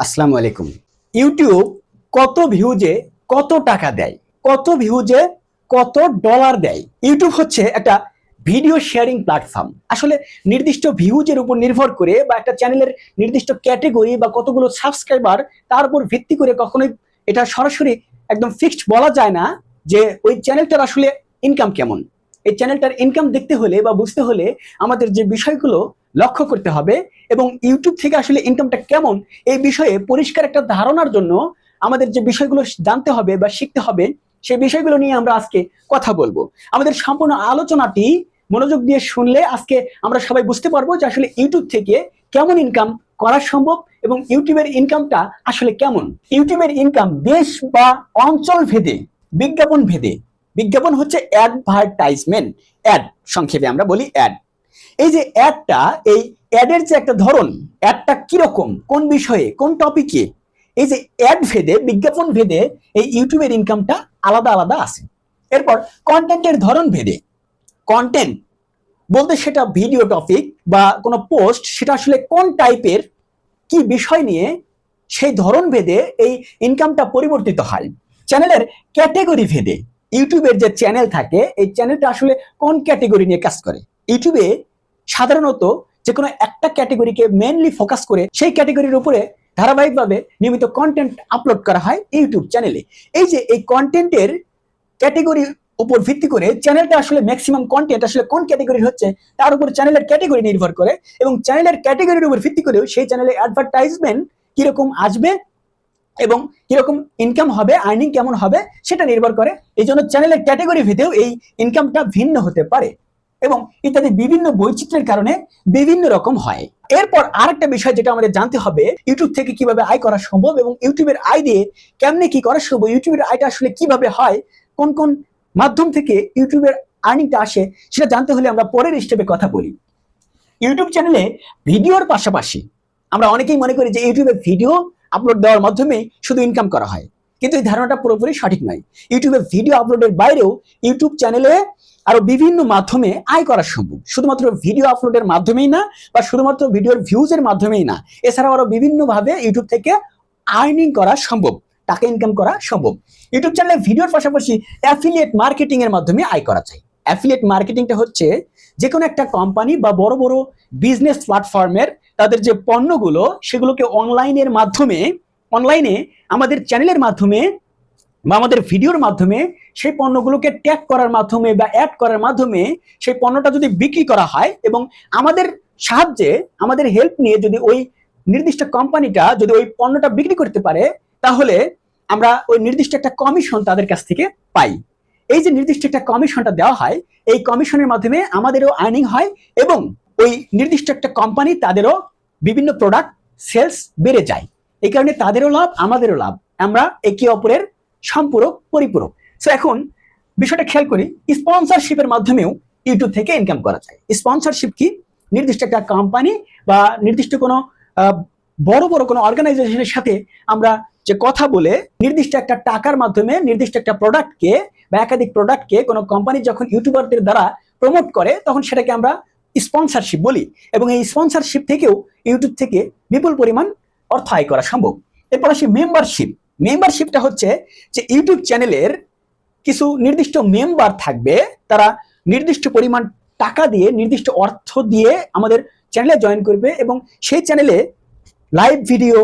আসসালামু আলাইকুম। ইউটিউব কত ভিউজে কত টাকা দেয়, কত ভিউজে কত ডলার দেয়। ইউটিউব হচ্ছে একটা ভিডিও শেয়ারিং প্ল্যাটফর্ম। আসলে নির্দিষ্ট ভিউজের উপর নির্ভর করে বা একটা চ্যানেলের নির্দিষ্ট ক্যাটেগরি বা কতগুলো সাবস্ক্রাইবার তার উপর ভিত্তি করে কখনোই এটা সরাসরি একদম ফিক্সড বলা যায় না যে ওই চ্যানেলটার আসলে ইনকাম কেমন। এই চ্যানেলটার ইনকাম দেখতে হলে বা বুঝতে হলে আমাদের যে বিষয়গুলো লক্ষ্য করতে হবে এবং ইউটিউব থেকে আসলে ইনকামটা কেমন এই বিষয়ে পরিষ্কার একটা ধারণার জন্য আমাদের যে বিষয়গুলো জানতে হবে বা শিখতে হবে সেই বিষয়গুলো নিয়ে আমরা আজকে কথা বলবো। আমাদের সম্পূর্ণ আলোচনাটি মনোযোগ দিয়ে শুনলে আজকে আমরা সবাই বুঝতে পারবো যে আসলে ইউটিউব থেকে কেমন ইনকাম করা সম্ভব এবং ইউটিউবের ইনকামটা আসলে কেমন। ইউটিউবের ইনকাম দেশ বা অঞ্চল ভেদে, বিজ্ঞাপন ভেদে, বিজ্ঞাপন হচ্ছে অ্যাডভার্টাইজমেন্ট, অ্যাড সংক্ষেপে আমরা বলি অ্যাড। এই যে অ্যাডটা, এই অ্যাডের যে একটা ধরন, অ্যাডটা কিরকম, কোন বিষয়ে, কোন টপিকে, এই যে অ্যাড ভেদে, বিজ্ঞাপন ভেদে এই ইউটিউবের ইনকামটা আলাদা আলাদা আছে। এরপর কন্টেন্টের ধরন ভেদে, কন্টেন্ট বলতে সেটা ভিডিও টপিক বা কোনো পোস্ট, সেটা আসলে কোন টাইপের, কি বিষয় নিয়ে, সেই ধরন ভেদে এই ইনকামটা পরিবর্তিত হয়। চ্যানেলের ক্যাটেগরি ভেদে, ইউটিউবের যে চ্যানেল থাকে এই চ্যানেলটা আসলে কোন ক্যাটেগরি নিয়ে কাজ করে। ইউটিউবে সাধারণত যে কোনো একটা ক্যাটেগরিকে মেইনলি ফোকাস করে সেই ক্যাটেগরির উপরে ধারাবাহিকভাবে নিয়মিত কন্টেন্ট আপলোড করা হয় ইউটিউব চ্যানেলে। এই যে এই কন্টেন্টের ক্যাটেগরি উপর ভিত্তি করে চ্যানেলটা আসলে ম্যাক্সিমাম কন্টেন্ট আসলে কোন ক্যাটেগরির হচ্ছে তার উপর চ্যানেলের ক্যাটেগরি নির্ভর করে এবং চ্যানেলের ক্যাটেগরির উপর ভিত্তি করেও সেই চ্যানেলে অ্যাডভার্টাইজমেন্ট কিরকম আসবে এবং কিরকম ইনকাম হবে, আর্নিং কেমন হবে সেটা নির্ভর করে। এই জন্য চ্যানেলের ক্যাটেগরি ভেদেও এই ইনকামটা ভিন্ন হতে পারে এবং ইত্যাদি বিভিন্ন বৈচিত্র্যের কারণে বিভিন্ন রকম হয়। এরপর আরেকটা বিষয় যেটা আমাদের জানতে হবে, ইউটিউব থেকে কিভাবে আয় করা সম্ভব এবং ইউটিউবের আয় দিয়ে কেমনে কি করা সম্ভব, ইউটিউবের আয়টা আসলে কিভাবে হয়, কোন কোন মাধ্যম থেকে ইউটিউবের আর্নিংটা আসে, সেটা জানতে হলে আমরা পরের স্টেপে কথা বলি। ইউটিউব চ্যানেলে ভিডিওর পাশাপাশি আমরা অনেকেই মনে করি যে ইউটিউবে ভিডিও আপলোড দেওয়ার মাধ্যমে শুধু ইনকাম করা হয়, কিন্তু এই ধারণাটা পুরোপুরি সঠিক নয়। ইউটিউবে ভিডিও আপলোডের বাইরেও ইউটিউব চ্যানেলে আরো বিভিন্ন মাধ্যমে আয় করা সম্ভব। শুধুমাত্র ভিডিও আপলোডের মাধ্যমেই না বা শুধুমাত্র ভিডিওর ভিউজের মাধ্যমেই না, এছাড়াও আরো বিভিন্ন ভাবে ইউটিউব থেকে আর্নিং করা সম্ভব, টাকা ইনকাম করা সম্ভব। ইউটিউব চ্যানেলে ভিডিওর পাশাপাশি অ্যাফিলিয়েট মার্কেটিং এর মাধ্যমে আয় করা যায়। অ্যাফিলিয়েট মার্কেটিংটা হচ্ছে যে কোনো একটা কোম্পানি বা বড় বড় বিজনেস প্ল্যাটফর্মের তাদের যে পণ্যগুলো সেগুলোকে অনলাইনের মাধ্যমে, অনলাইনে আমাদের চ্যানেলের মাধ্যমে বা আমাদের ভিডিওর মাধ্যমে সেই পণ্যগুলোকে ট্যাগ করার মাধ্যমে বা অ্যাড করার মাধ্যমে সেই পণ্যটা যদি বিক্রি করা হয় এবং আমাদের সাহায্যে, আমাদের হেল্প নিয়ে যদি ওই নির্দিষ্ট কোম্পানিটা যদি ওই পণ্যটা বিক্রি করতে পারে, তাহলে আমরা ওই নির্দিষ্ট একটা কমিশন তাদের কাছ থেকে পাই। এই যে নির্দিষ্ট একটা কমিশনটা দেওয়া হয়, এই কমিশনের মাধ্যমে আমাদেরও আর্নিং হয় এবং ওই নির্দিষ্ট একটা কোম্পানি তাদেরও বিভিন্ন প্রোডাক্ট সেলস বেড়ে যায়। এই কারণে তাদেরও লাভ, আমাদেরও লাভ, আমরা একে অপরের সম্পূরক, পরিপূরক। সো এখন বিষয়টা খেয়াল করি, স্পন্সরশিপের মাধ্যমেও ইউটিউব থেকে ইনকাম করা যায়। স্পন্সরশিপ কি? নির্দিষ্ট একটা কোম্পানি বা নির্দিষ্ট কোনো বড় বড় কোনো অর্গানাইজেশনের সাথে আমরা যে কথা বলে নির্দিষ্ট একটা টাকার মাধ্যমে নির্দিষ্ট একটা প্রোডাক্টকে বা একাধিক প্রোডাক্টকে কোনো কোম্পানি যখন ইউটিউবারদের দ্বারা প্রমোট করে তখন সেটাকে আমরা স্পন্সরশিপ বলি এবং এই স্পন্সরশিপ থেকেও ইউটিউব থেকে বিপুল পরিমাণ অর্থ আয় করা সম্ভব। এরপর আসি মেম্বারশিপ। মেম্বারশিপটা হচ্ছে যে ইউটিউব চ্যানেলের কিছু নির্দিষ্ট মেম্বার থাকবে, তারা নির্দিষ্ট পরিমাণ টাকা দিয়ে, নির্দিষ্ট অর্থ দিয়ে আমাদের চ্যানেলে জয়েন করবে এবং সেই চ্যানেলে live video,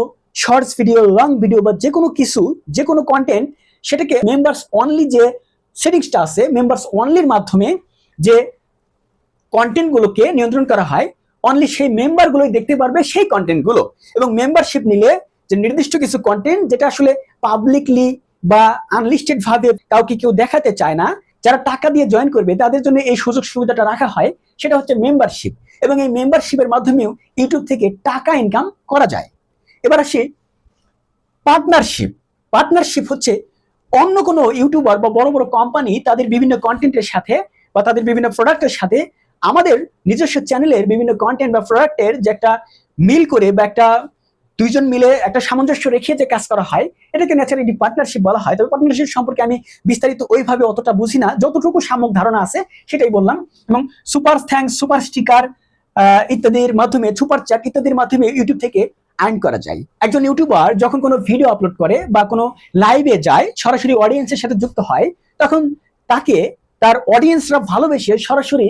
shorts video, long video বা যে কোনো কিছু, যে কোনো কন্টেন্ট, সেটাকে মেম্বার্স অনলি যে সেটিংসটা আছে, মেম্বার্স অনলির মাধ্যমে যে কন্টেন্টগুলোকে নিয়ন্ত্রণ করা হয়, অনলি সেই মেম্বারগুলোই দেখতে পারবে সেই কন্টেন্টগুলো। এবং মেম্বারশিপ নিলে যে নির্দিষ্ট কিছু কন্টেন্ট যেটা আসলে পাবলিকলি বা আনলিস্টেড ভাবে কাউকে কেউ দেখাতে চায় না, যারা টাকা দিয়ে জয়েন করবে তাদের জন্য এই সুযোগ সুবিধাটা রাখা হয়, সেটা হচ্ছে মেম্বারশিপ। এবং এই মেম্বারশিপের মাধ্যমেও ইউটিউব থেকে টাকা ইনকাম করা যায়। এবার আসি পার্টনারশিপ। পার্টনারশিপ হচ্ছে অন্য কোনো ইউটিউবার বা বড় বড় কোম্পানি তাদের বিভিন্ন কন্টেন্টের সাথে বা তাদের বিভিন্ন প্রোডাক্টের সাথে আমাদের নিজস্ব চ্যানেলের বিভিন্ন কন্টেন্ট বা প্রোডাক্টের যে একটা মিল করে বা একটা দুইজন মিলে একটা সামঞ্জস্য রেখে যে কাজ করা হয়, এটাকে ন্যাচারালি পার্টনারশিপ বলা হয়। তবে পার্টনারশিপ সম্পর্কে আমি বিস্তারিত ওইভাবে অতটা বুঝি না, যতটুকু সামগ্রিক ধারণা আছে সেটাই বললাম। এবং সুপার থ্যাঙ্কস, সুপার স্টিকার ইত্যাদির মাধ্যমে, সুপার চ্যাট ইত্যাদির মাধ্যমে ইউটিউব থেকে আর্ন করা যায়। একজন ইউটিউবার যখন কোনো ভিডিও আপলোড করে বা কোনো লাইভে যায়, সরাসরি অডিয়েন্সের সাথে যুক্ত হয়, তখন তাকে তার অডিয়েন্সরা ভালোবেসে সরাসরি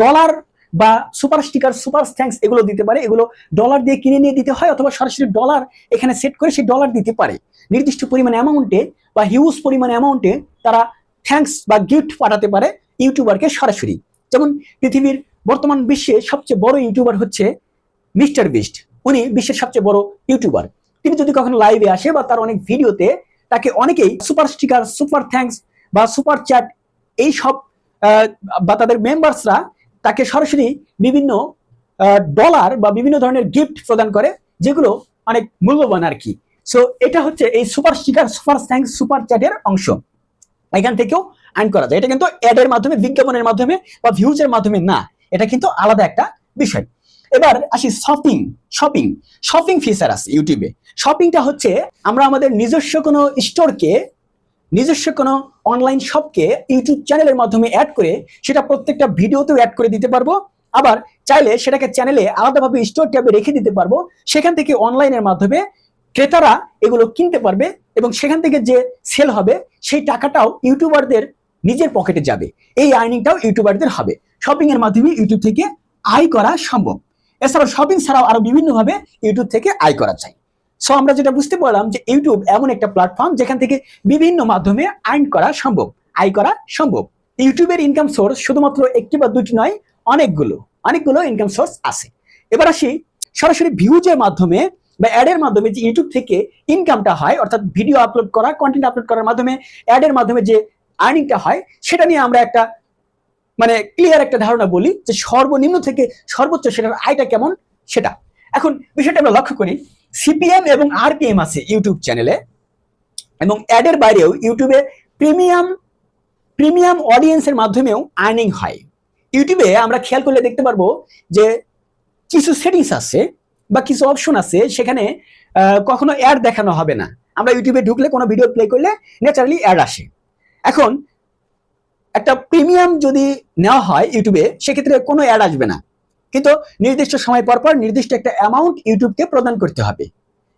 ডলার বা সুপার স্টিকার, সুপার থ্যাঙ্কস এগুলো দিতে পারে। এগুলো ডলার দিয়ে কিনে নিয়ে দিতে হয়, অথবা সরাসরি ডলার এখানে সেট করে সেই ডলার দিতে পারে। নির্দিষ্ট পরিমাণ অ্যামাউন্টে বা হিউজ পরিমাণ অ্যামাউন্টে তারা থ্যাঙ্কস বা গিফট পাঠাতে পারে ইউটিউবারকে সরাসরি। যেমন পৃথিবীর বর্তমান বিশ্বে সবচেয়ে বড় ইউটিউবার হচ্ছে মিস্টার বিস্ট। উনি বিশ্বের সবচেয়ে বড় ইউটিউবার। তিনি যদি কখনো লাইভে আসে বা তার অনেক ভিডিওতে তাকে অনেকেই সুপার স্টিকার, সুপার থ্যাঙ্কস বা সুপার চ্যাট এই সব বা তাদের মেম্বার্সরা তাকে সরাসরি বিভিন্ন ডলার বা বিভিন্ন ধরনের গিফট প্রদান করে, যেগুলো অনেক মূল্যবান আর কি। সো এটা হচ্ছে এই super sticker, super thanks, super চ্যাটের অংশ। এখান থেকেও আর্ন করা যায়। এটা কিন্তু অ্যাডের মাধ্যমে, বিজ্ঞাপনের মাধ্যমে বা ভিউজের মাধ্যমে না, এটা কিন্তু আলাদা একটা বিষয়। এবার আসি শপিং। শপিং শপিং ফিচার আছে ইউটিউবে। শপিংটা হচ্ছে আমরা আমাদের নিজস্ব কোনো স্টোরকে, নিজস্ব কোনো অনলাইন শপকে ইউটিউব চ্যানেলের মাধ্যমে অ্যাড করে সেটা প্রত্যেকটা ভিডিওতেও অ্যাড করে দিতে পারবো। আবার চাইলে সেটাকে চ্যানেলে আলাদাভাবে স্টোর ট্যাবে রেখে দিতে পারবো। সেখান থেকে অনলাইনের মাধ্যমে ক্রেতারা এগুলো কিনতে পারবে এবং সেখান থেকে যে সেল হবে সেই টাকাটাও ইউটিউবারদের নিজের পকেটে যাবে। এই আর্নিংটাও ইউটিউবারদের হবে। শপিং এর মাধ্যমে ইউটিউব থেকে আয় করা সম্ভব। এছাড়াও শপিং ছাড়াও আরো বিভিন্ন ভাবে ইউটিউব থেকে আয় করা যায়। সো আমরা যেটা বুঝতে পারলাম যে ইউটিউব এমন একটা প্ল্যাটফর্ম যেখান থেকে বিভিন্ন মাধ্যমে আর্ন করা সম্ভব, আয় করা সম্ভব। ইউটিউবের ইনকাম সোর্স শুধুমাত্র একটি বা দুটি নয়, অনেকগুলো ইনকাম সোর্স আছে। এবার আসি সরাসরি ভিউজের মাধ্যমে বা অ্যাডের মাধ্যমে যে ইউটিউব থেকে ইনকামটা হয়, অর্থাৎ ভিডিও আপলোড করা, কন্টেন্ট আপলোড করার মাধ্যমে অ্যাডের মাধ্যমে যে আর্নিংটা হয়, সেটা নিয়ে আমরা একটা ক্লিয়ার একটা ধারণা বলি যে সর্বনিম্ন থেকে সর্বোচ্চ সেটার আয়টা কেমন সেটা। এখন বিষয়টা আমরা লক্ষ্য করি, সিপিএম এবং আরপিএম আছে ইউটিউব চ্যানেলে, এবং অ্যাডের বাইরেও ইউটিউবে প্রিমিয়াম অডিয়েন্সের মাধ্যমেও আর্নিং হয়। ইউটিউবে আমরা খেয়াল করলে দেখতে পারবো যে কিছু সেটিংস আছে বা কিছু অপশন আছে, সেখানে কখনো অ্যাড দেখানো হবে না। আমরা ইউটিউবে ঢুকলে কোনো ভিডিও প্লে করলে ন্যাচারালি অ্যাড আসে। এখন একটা প্রিমিয়াম যদি নেওয়া হয় ইউটিউবে, সেক্ষেত্রে কোনো অ্যাড আসবে না, কিন্তু নির্দিষ্ট সময় পর পর নির্দিষ্ট একটা অ্যামাউন্ট ইউটিউবকে প্রদান করতে হবে।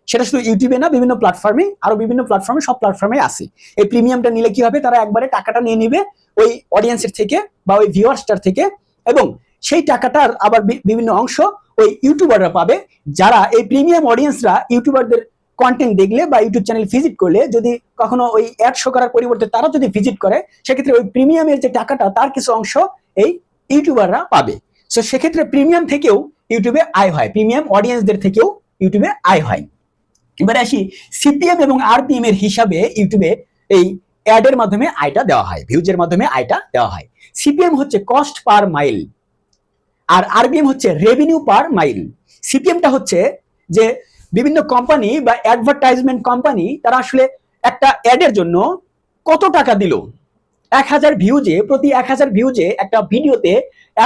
সেটা শুধু ইউটিউবে না, বিভিন্ন প্ল্যাটফর্মে, আরো বিভিন্ন প্ল্যাটফর্মে, সব প্ল্যাটফর্মে আছে। এই প্রিমিয়ামটা নিলে কি হবে, তারা একবারে টাকাটা নিয়ে নিবে ওই অডিয়েন্সের থেকে বা ওই ভিউয়ার্সটার থেকে, এবং সেই টাকাটার আবার বিভিন্ন অংশ ওই ইউটিউবাররা পাবে, যারা এই প্রিমিয়াম অডিয়েন্সরা ইউটিউবারদের কন্টেন্ট দেখলে বা ইউটিউব চ্যানেল ভিজিট করলে, যদি কখনো ওই অ্যাড শো করার পরিবর্তে তারা যদি ভিজিট করে, সেক্ষেত্রে ওই প্রিমিয়ামের যে টাকাটা তার কিছু অংশ এই ইউটিউবাররা পাবে। সো সেক্ষেত্রে প্রিমিয়াম থেকেও ইউটিউবে আয় হয়, প্রিমিয়াম অডিয়েন্সদের থেকেও ইউটিউবে আয় হয়। এবারে আসি সিপিএম এবং আরপিএম এর হিসাবে ইউটিউবে এই অ্যাডের মাধ্যমে আয়টা দেওয়া হয়, ভিউজের মাধ্যমে আয়টা দেওয়া হয়। সিপিএম হচ্ছে কস্ট পার মাইল, আর আরপিএম হচ্ছে রেভিনিউ পার মাইল। সিপিএমটা হচ্ছে যে বিভিন্ন কোম্পানি বা অ্যাডভার্টাইজমেন্ট কোম্পানি তারা আসলে একটা অ্যাডের জন্য কত টাকা দিল, 1000 ভিউজে, প্রতি 1000 ভিউজে একটা ভিডিওতে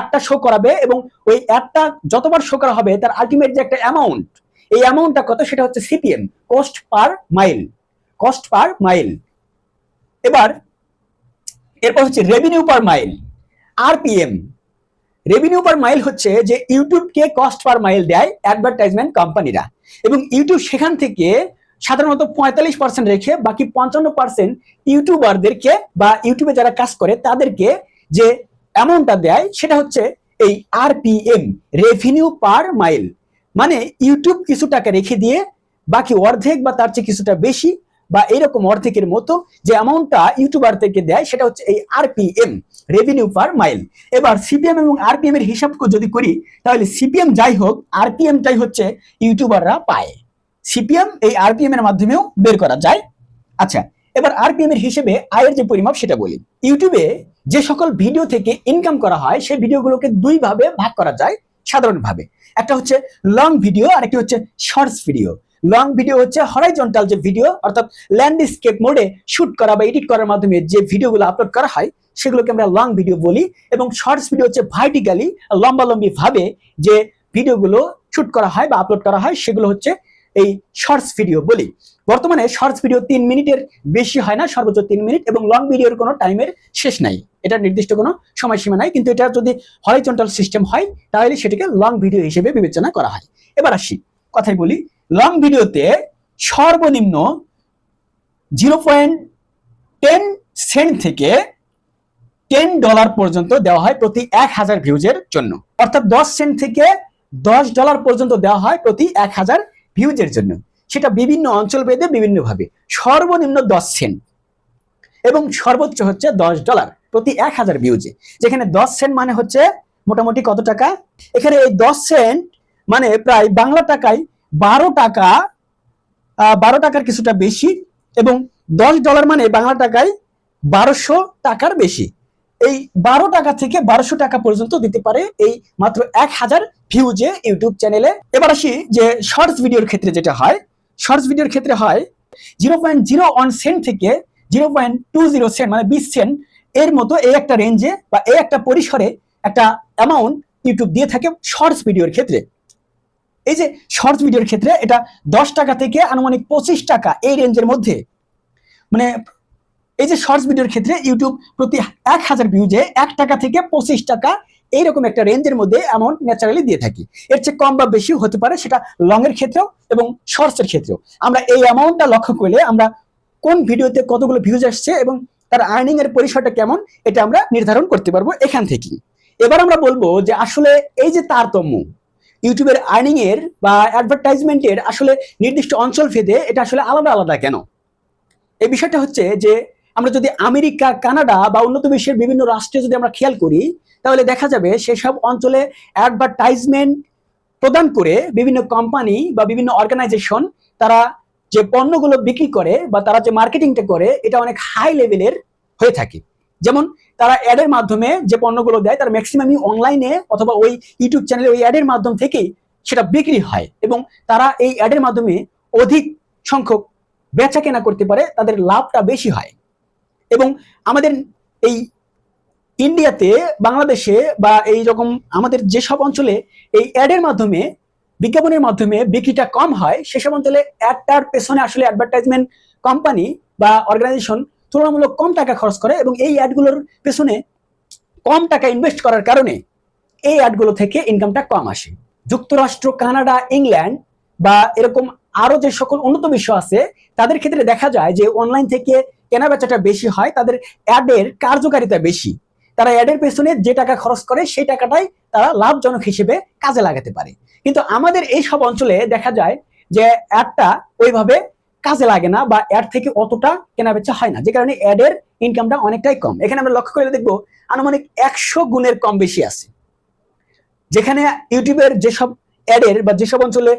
একটা শো করাবে, এবং ওই অ্যাডটা যতবার শো করা হবে তার আলটিমেট যে একটা অ্যামাউন্ট, এই অ্যামাউন্টটা কত, সেটা হচ্ছে CPM, cost per mile, cost per mile. এরপর হচ্ছে revenue per mile, RPM. Revenue per mile হচ্ছে যে ইউটিউবকে কস্ট পার মাইল দেয় অ্যাডভার্টাইজমেন্ট কোম্পানিরা, এবং ইউটিউব সেখান থেকে সাধারণত 45% রেখে বাকি 55% ইউটিউবারদেরকে বা ইউটিউবে যারা কাজ করে তাদেরকে যে অ্যামাউন্টটা দেয় সেটা হচ্ছে এই আরপিএম, রেভিনিউ পার মাইল। মানে ইউটিউব কিছু টাকা রেখে দিয়ে বাকি অর্ধেক বা তার চেয়ে কিছুটা বেশি বা এরকম অর্ধেকের মতো যে অ্যামাউন্টটা ইউটিউবার থেকে দেয়, সেটা হচ্ছে এই আরপিএম, রেভিনিউ পার মাইল। এবার সিপিএম এবং আরপিএম এর হিসাব যদি করি, তাহলে সিপিএম যাই হোক, আরপিএমটাই হচ্ছে ইউটিউবাররা পায়। সিপিএম এই আরপিএম এর মাধ্যমেও বের করা যায়। আচ্ছা, এবার আরপিএম এর হিসেবে আয়ের যে পরিমাপ সেটা বলি। ইউটিউবে যে সকল ভিডিও থেকে ইনকাম করা হয় সেই ভিডিওগুলোকে দুই ভাবে ভাগ করা যায় সাধারণভাবে। একটা হচ্ছে লং ভিডিও আর একটি হচ্ছে শর্টস ভিডিও। লং ভিডিও হচ্ছে হরাইজন্টাল যে ভিডিও, অর্থাৎ ল্যান্ডস্কেপ মোডে শুট করা বা এডিট করার মাধ্যমে যে ভিডিওগুলো আপলোড করা হয় সেগুলোকে আমরা লং ভিডিও বলি, এবং শর্টস ভিডিও হচ্ছে ভার্টিক্যালি লম্বালম্বি ভাবে যে ভিডিওগুলো শুট করা হয় বা আপলোড করা হয় সেগুলো হচ্ছে এই শর্টস ভিডিও বলি। বর্তমানে শর্টস ভিডিও 3 মিনিটের বেশি হয় না, সর্বোচ্চ 3 মিনিট, এবং লং ভিডিওর কোনো টাইমের শেষ নাই, এটা নির্দিষ্ট কোনো সময়সীমা নাই, কিন্তু এটা যদি হরাইজন্টাল সিস্টেম হয় তাহলে সেটাকে লং ভিডিও হিসেবে বিবেচনা করা হয়। এবার আসি কথাই বলি লং ভিডিওতে সর্বনিম্ন 0.10 সেন্ট থেকে $10 পর্যন্ত দেওয়া হয় প্রতি 1000 ভিউজের জন্য, অর্থাৎ 10 সেন্ট থেকে $10 পর্যন্ত দেওয়া হয় প্রতি 1000 ভিউজের জন্য। সেটা বিভিন্ন অঞ্চল ভেদে বিভিন্নভাবে, সর্বনিম্ন 10 সেন্ট এবং সর্বোচ্চ হচ্ছে $10 প্রতি 1000 ভিউজে। যেখানে 10 সেন্ট মানে হচ্ছে মোটামুটি কত টাকা, এখানে এই 10 সেন্ট মানে প্রায় বাংলা টাকায় 12 টাকা, 12 টাকার কিছুটা বেশি, এবং $10 মানে বাংলা টাকায় 1200 টাকার বেশি। এই 12 টাকা থেকে 1200 টাকা পর্যন্ত দিতে পারে এই মাত্র 1000 ভিউজে ইউটিউব চ্যানেলে। এবার আসি যে শর্টস ভিডিওর ক্ষেত্রে যেটা হয়, শর্টস ভিডিওর ক্ষেত্রে হয় 0.01 সেন্ট থেকে 0.20 সেন্ট মানে 20 সেন্ট এর মতো এই একটা রেঞ্জে বা এই একটা পরিসরে একটা অ্যামাউন্ট ইউটিউব দিয়ে থাকে শর্টস ভিডিওর ক্ষেত্রে। এই যে শর্টস ভিডিওর ক্ষেত্রে এটা 10 টাকা থেকে আনুমানিক 25 টাকা এই রেঞ্জের মধ্যে, মানে এই যে শর্টস ভিডিওর ক্ষেত্রে ইউটিউব প্রতি 1000 ভিউজে 1 টাকা থেকে 25 টাকা এইরকম একটা রেঞ্জের মধ্যে অ্যামাউন্ট ন্যাচারালি দিয়ে থাকি। এর চেয়ে কম বা বেশি হতে পারে, সেটা লং এর ক্ষেত্রেও এবং শর্টস এর ক্ষেত্রেও। আমরা এই অ্যামাউন্টটা লক্ষ্য করলে আমরা কোন ভিডিওতে কতগুলো ভিউজ আসছে এবং তার আর্নিং এর পরিসরটা কেমন এটা আমরা নির্ধারণ করতে পারবো এখান থেকে। এবার আমরা বলবো যে আসলে এই যে তারতম্য ইউটিউবের আর্নিং এর বা অ্যাডভার্টাইজমেন্টের আসলে নির্দিষ্ট অঞ্চল ভেদে এটা আসলে আলাদা আলাদা কেন, এই বিষয়টা হচ্ছে যে আমরা যদি আমেরিকা, কানাডা বা উন্নত বিশ্বের বিভিন্ন রাষ্ট্রে যদি আমরা খেয়াল করি তাহলে দেখা যাবে সেসব অঞ্চলে অ্যাডভার্টাইজমেন্ট প্রদান করে বিভিন্ন কোম্পানি বা বিভিন্ন অর্গানাইজেশন তারা যে পণ্যগুলো বিক্রি করে বা তারা যে মার্কেটিংটা করে এটা অনেক হাই লেভেলের হয়ে থাকে। যেমন তারা অ্যাডের মাধ্যমে যে পণ্যগুলো দেয় তার ম্যাক্সিমামই অনলাইনে অথবা ওই ইউটিউব চ্যানেলে ওই অ্যাডের মাধ্যম থেকেই সেটা বিক্রি হয় এবং তারা এই অ্যাডের মাধ্যমে অধিক সংখ্যক বেচা কেনা করতে পারে, তাদের লাভটা বেশি হয়। এবং আমাদের এই ইন্ডিয়াতে, বাংলাদেশে বা এই রকম আমাদের যেসব অঞ্চলে এই অ্যাডের মাধ্যমে, বিজ্ঞাপনের মাধ্যমে বিক্রিটা কম হয়, সেসব অঞ্চলে অ্যাডটার পেছনে আসলে অ্যাডভার্টাইজমেন্ট কোম্পানি বা অর্গানাইজেশন তুলনামূলক কম টাকা খরচ করে এবং এই অ্যাডগুলোর পেছনে কম টাকা ইনভেস্ট করার কারণে এই অ্যাডগুলো থেকে ইনকামটা কম আসে। যুক্তরাষ্ট্র, কানাডা, ইংল্যান্ড বা এরকম আরো যে সকল উন্নত বিশ্ব আছে তাদের ক্ষেত্রে দেখা যায় যে অনলাইন থেকে কেনা বেচাটা বেশি হয়, তাদের অ্যাডের কার্যকারিতা বেশি, তারা অ্যাডের পেছনে যে টাকা খরচ করে সেই টাকাটাই তারা লাভজনক হিসেবে কাজে লাগাতে পারে। কিন্তু আমাদের এই সব অঞ্চলে দেখা যায় যে অ্যাডটা ওইভাবে কাজে লাগে না বা অ্যাড থেকে অতটা কেনা বেচা হয় না, যে কারণে অ্যাডের ইনকামটা অনেকটাই কম। এখানে আমরা লক্ষ্য করে দেখবো আনুমানিক 100 গুণের কম বেশি আছে। যেখানে ইউটিউবের যেসব অ্যাডের বা যেসব অঞ্চলে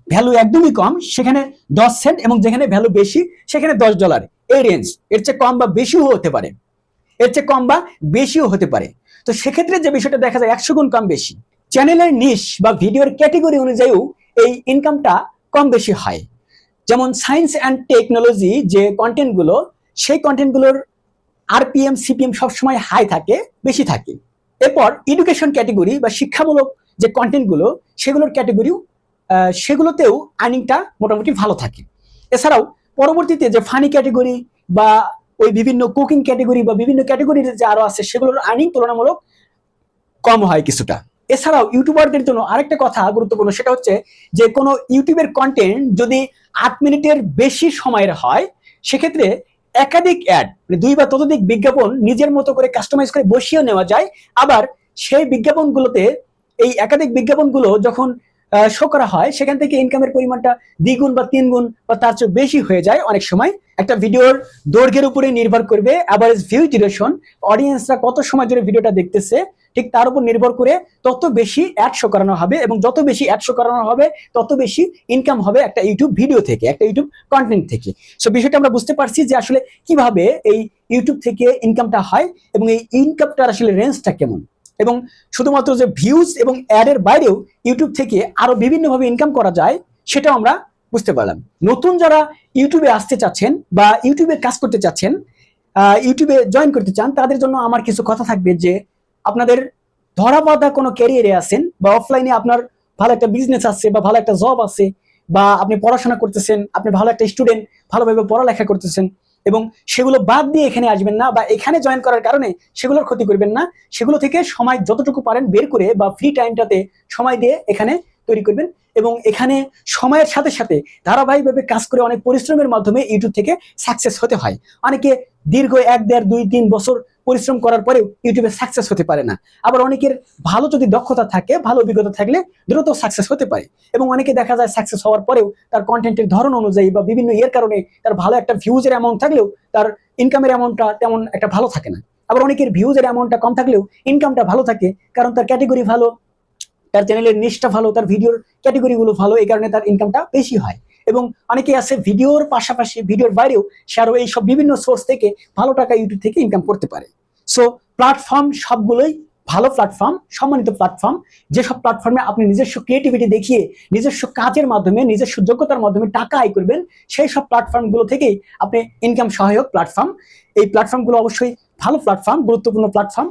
ভ্যালু একদমই কম সেখানে 10 সেন্ট এবং যেখানে ভ্যালু বেশি সেখানে $10, এই রেঞ্জ। এর চেয়ে কম বা বেশিও হতে পারে, এর চেয়ে কম বা বেশিও হতে পারে। তো সেক্ষেত্রে যে বিষয়টা দেখা যায় 100 গুণ কম বেশি। চ্যানেলের নিশ বা ভিডিওর ক্যাটেগরি অনুযায়ীও এই ইনকামটা কম বেশি হয়। যেমন সায়েন্স অ্যান্ড টেকনোলজি যে কন্টেন্টগুলো, সেই কন্টেন্টগুলোর আরপিএম, সিপিএম সবসময় হাই থাকে, বেশি থাকে। এরপর এডুকেশন ক্যাটেগরি বা শিক্ষামূলক যে কন্টেন্টগুলো সেগুলোর ক্যাটেগরিও, সেগুলোতেও আর্নিংটা মোটামুটি ভালো থাকে। এছাড়াও পরবর্তীতে যে ফানি ক্যাটেগরি বা ওই বিভিন্ন কুকিং ক্যাটেগরি বা বিভিন্ন ক্যাটেগরির যে আরো আছে সেগুলোর আর্নিং তুলনামূলক কম হয় কিছুটা। এছাড়াও ইউটিউবারদের জন্য আরেকটা কথা গুরুত্বপূর্ণ, সেটা হচ্ছে যে কোনো ইউটিউবের কন্টেন্ট যদি 8 মিনিটের বেশি সময়ের হয় সেক্ষেত্রে একাধিক অ্যাড, মানে 2 বা ততোধিক বিজ্ঞাপন নিজের মতো করে কাস্টমাইজ করে বসিয়ে নেওয়া যায়। আবার সেই বিজ্ঞাপনগুলোতে এই একাধিক বিজ্ঞাপনগুলো যখন শো করা হয় সেখান থেকে ইনকামের পরিমাণটা দ্বিগুণ বা 3 গুণ বা তার চেয়ে বেশি হয়ে যায় অনেক সময়। একটা ভিডিওর দৈর্ঘ্যের উপরে নির্ভর করবে, অ্যাভারেজ ভিউ ডিউরেশন, অডিয়েন্সরা কত সময় ধরে ভিডিওটা দেখতেছে ঠিক তার উপর নির্ভর করে তত বেশি অ্যাড শো করানো হবে এবং যত বেশি অ্যাড শো করানো হবে তত বেশি ইনকাম হবে একটা ইউটিউব ভিডিও থেকে, একটা ইউটিউব কন্টেন্ট থেকে। সো বিষয়টা আমরা বুঝতে পারছি যে আসলে কিভাবে এই ইউটিউব থেকে ইনকামটা হয় এবং এই ইনকামটার আসলে রেঞ্জটা কেমন। এবং শুধুমাত্র যে ভিউজ এবং অ্যাডের বাইরেও ইউটিউব থেকে আরো বিভিন্নভাবে ইনকাম করা যায় সেটাও আমরা বুঝতে পারলাম। নতুন যারা ইউটিউবে আসতে চাচ্ছেন বা ইউটিউবে কাজ করতে চাচ্ছেন, ইউটিউবে জয়েন করতে চান, তাদের জন্য আমার কিছু কথা থাকবে যে আপনাদের ধরা বাঁধা কোনো ক্যারিয়ারে আছেন বা অফলাইনে আপনার ভালো একটা বিজনেস আছে বা ভালো একটা জব আছে বা আপনি পড়াশোনা করতেছেন, আপনি ভালো একটা স্টুডেন্ট, ভালোভাবে পড়ালেখা করতেছেন এবং সেগুলো বাদ দিয়ে এখানে আসবেন না বা এখানে জয়েন করার কারণে সেগুলোর ক্ষতি করবেন না, সেগুলো থেকে সময় যতটুকু পারেন বের করে বা ফ্রি টাইমটাতে সময় দিয়ে এখানে তৈরি করবেন এবং এখানে সময়ের সাথে সাথে ধারাবাহিকভাবে কাজ করে অনেক পরিশ্রমের মাধ্যমে ইউটিউব থেকে সাকসেস হতে হয়। অনেকে দীর্ঘ 1, 1.5, 2, 3 বছর পরিশ্রম করার পরেও ইউটিউবে সাকসেস হতে পারে না। আবার অনেকের ভালো যদি দক্ষতা থাকে, ভালো অভিজ্ঞতা থাকলে দ্রুত সাকসেস হতে পারে। এবং অনেকে দেখা যায় সাকসেস হওয়ার পরেও তার কন্টেন্টের ধরন অনুযায়ী বা বিভিন্ন কারণে তার ভালো একটা ভিউজের অ্যামাউন্ট থাকলেও তার ইনকামের অ্যামাউন্টটা তেমন একটা ভালো থাকে না। আবার অনেকের ভিউজের অ্যামাউন্টটা কম থাকলেও ইনকামটা ভালো থাকে, কারণ তার ক্যাটেগরি ভালো, তার চ্যানেলের নিশটা ভালো, তার ভিডিওর ক্যাটেগরিগুলো ভালো, এই কারণে তার ইনকামটা বেশি হয়। এবং অনেকে আছে ভিডিওর পাশাপাশি ভিডিওর বাইরেও সে আরো এইসব বিভিন্ন সোর্স থেকে ভালো টাকা ইউটিউব থেকে ইনকাম করতে পারে। সো প্ল্যাটফর্ম সবগুলোই ভালো প্ল্যাটফর্ম, সম্মানিত প্ল্যাটফর্ম। যেসব প্ল্যাটফর্মে আপনি নিজস্ব ক্রিয়েটিভিটি দেখিয়ে নিজস্ব কাজের মাধ্যমে নিজস্ব যোগ্যতার মাধ্যমে টাকা আয় করবেন, সেই সব প্ল্যাটফর্মগুলো থেকেই আপনি ইনকাম সহায়ক প্ল্যাটফর্ম। এই প্ল্যাটফর্মগুলো অবশ্যই ভালো প্ল্যাটফর্ম, গুরুত্বপূর্ণ প্ল্যাটফর্ম।